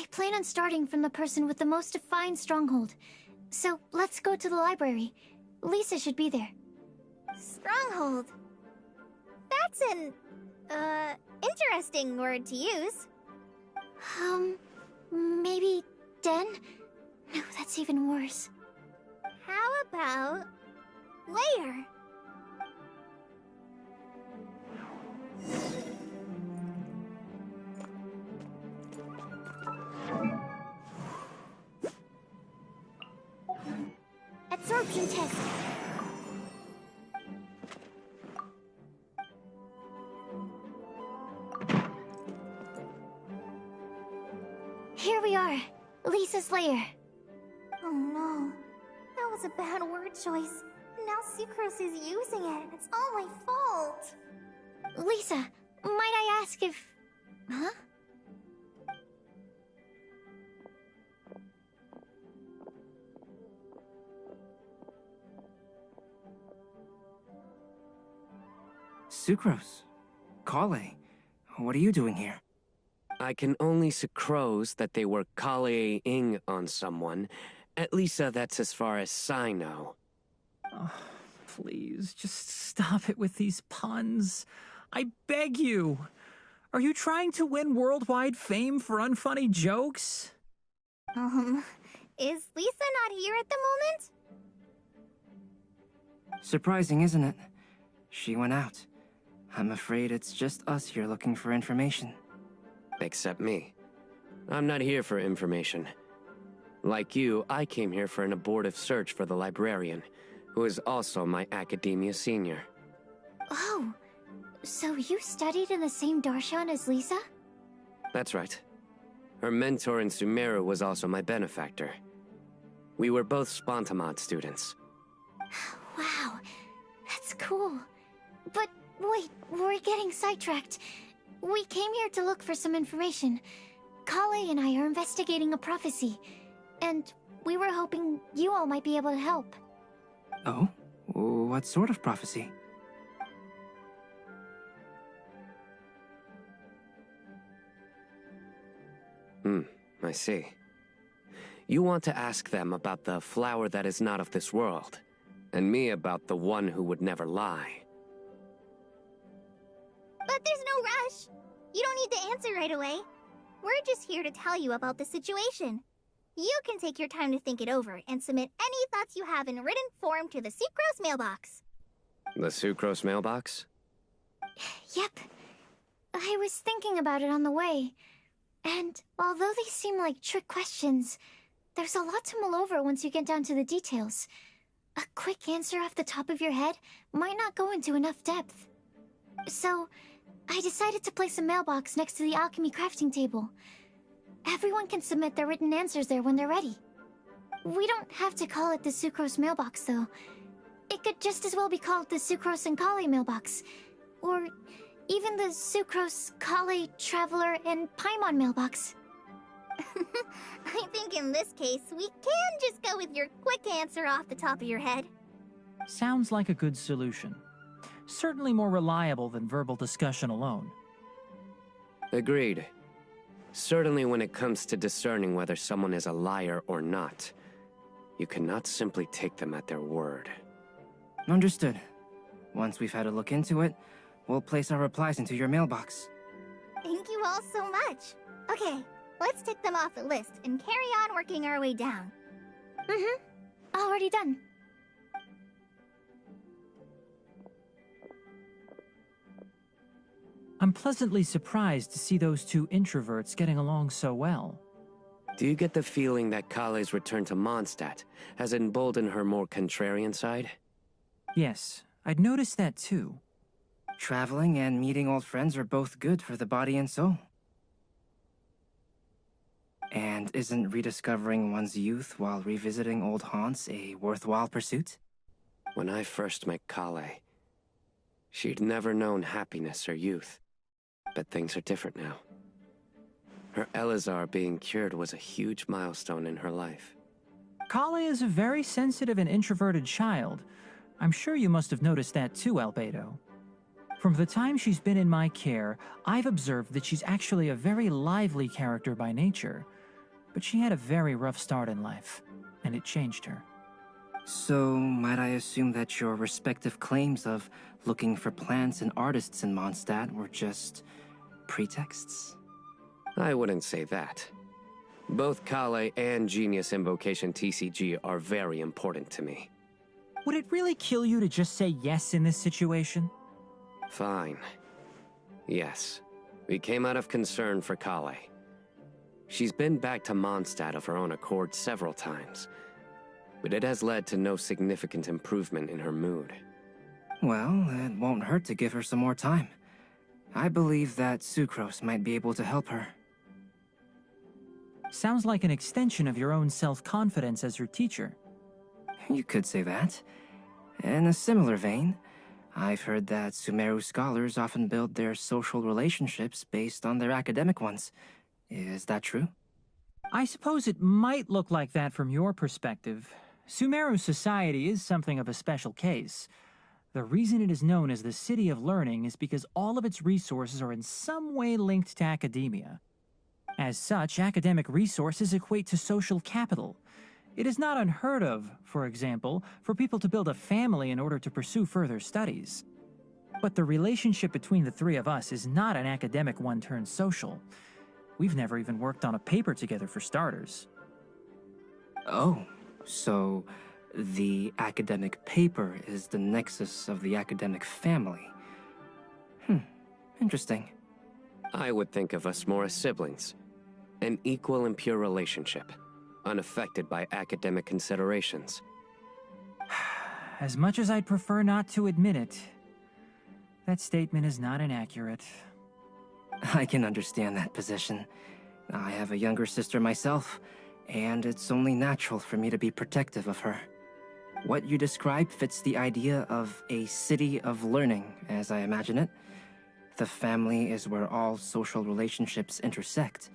I plan on starting from the person with the most defined stronghold. So, let's go to the library. Lisa should be there. Stronghold? That's an, interesting word to use. Maybe den? No, that's even worse. How about layer? Absorption test. Here we are, Lisa's lair. Oh no, that was a bad word choice. Now Sucrose is using it. It's all my fault. Lisa, might I ask if... Huh? Sucrose. Collei. What are you doing here? I can only sucrose that they were collei-ing on someone. At least that's as far as CYNO. Oh, please, just stop it with these puns. I beg you. Are you trying to win worldwide fame for unfunny jokes? Is Lisa not here at the moment? Surprising, isn't it? She went out. I'm afraid it's just us here looking for information. Except me. I'm not here for information. Like you, I came here for an abortive search for the librarian, who is also my academia senior. Oh, so you studied in the same darshan as Lisa? That's right. Her mentor in Sumeru was also my benefactor. We were both Spontamod students. Wow, that's cool. But wait, we're getting sidetracked. We came here to look for some information. Collei and I are investigating a prophecy, and we were hoping you all might be able to help. Oh? What sort of prophecy? I see. You want to ask them about the flower that is not of this world, and me about the one who would never lie. But there's no rush. You don't need to answer right away. We're just here to tell you about the situation. You can take your time to think it over and submit any thoughts you have in written form to the Sucrose mailbox. The Sucrose mailbox? Yep. I was thinking about it on the way. And although they seem like trick questions, there's a lot to mull over once you get down to the details. A quick answer off the top of your head might not go into enough depth. So, I decided to place a mailbox next to the alchemy crafting table. Everyone can submit their written answers there when they're ready. We don't have to call it the Sucrose mailbox, though. It could just as well be called the Sucrose and Collei mailbox. Or even the Sucrose, Collei, Traveler, and Paimon mailbox. I think in this case, we can just go with your quick answer off the top of your head. Sounds like a good solution. Certainly more reliable than verbal discussion alone. Agreed. Certainly when it comes to discerning whether someone is a liar or not, you cannot simply take them at their word. Understood. Once we've had a look into it, we'll place our replies into your mailbox. Thank you all so much. Okay, let's tick them off the list and carry on working our way down. Already done. I'm pleasantly surprised to see those two introverts getting along so well. Do you get the feeling that Collei's return to Mondstadt has emboldened her more contrarian side? Yes, I'd noticed that too. Traveling and meeting old friends are both good for the body and soul. And isn't rediscovering one's youth while revisiting old haunts a worthwhile pursuit? When I first met Collei, she'd never known happiness or youth. But things are different now. Her Elazar being cured was a huge milestone in her life. Collei is a very sensitive and introverted child. I'm sure you must have noticed that too, Albedo. From the time she's been in my care, I've observed that she's actually a very lively character by nature. but she had a very rough start in life, and it changed her. So, might I assume that your respective claims of looking for plants and artists in Mondstadt were just pretexts? I wouldn't say that. Both Collei and Genius Invocation TCG are very important to me. Would it really kill you to just say yes in this situation? Fine. Yes. We came out of concern for Collei. She's been back to Mondstadt of her own accord several times, but it has led to no significant improvement in her mood. Well, it won't hurt to give her some more time. I believe that Sucrose might be able to help her. Sounds like an extension of your own self-confidence as her teacher. You could say that. In a similar vein, I've heard that Sumeru scholars often build their social relationships based on their academic ones. Is that true? I suppose it might look like that from your perspective. Sumeru society is something of a special case. The reason it is known as the City of Learning is because all of its resources are in some way linked to academia. As such, academic resources equate to social capital. It is not unheard of, for example, for people to build a family in order to pursue further studies. But the relationship between the three of us is not an academic one turned social. We've never even worked on a paper together for starters. Oh, so the academic paper is the nexus of the academic family. Interesting. I would think of us more as siblings. An equal and pure relationship, unaffected by academic considerations. As much as I'd prefer not to admit it, that statement is not inaccurate. I can understand that position. I have a younger sister myself, and it's only natural for me to be protective of her. What you describe fits the idea of a city of learning, as I imagine it. The family is where all social relationships intersect.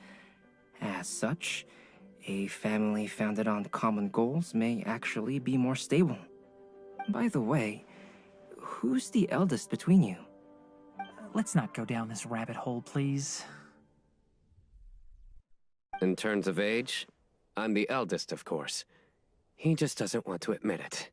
As such, a family founded on common goals may actually be more stable. By the way, who's the eldest between you? Let's not go down this rabbit hole, please. In terms of age, I'm the eldest, of course. He just doesn't want to admit it.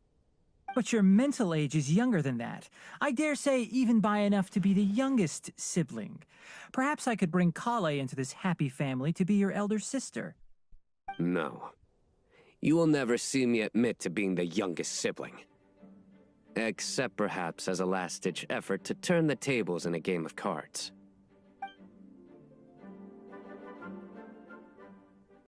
But your mental age is younger than that. I dare say even by enough to be the youngest sibling. Perhaps I could bring Collei into this happy family to be your elder sister. No. You will never see me admit to being the youngest sibling. Except perhaps as a last-ditch effort to turn the tables in a game of cards.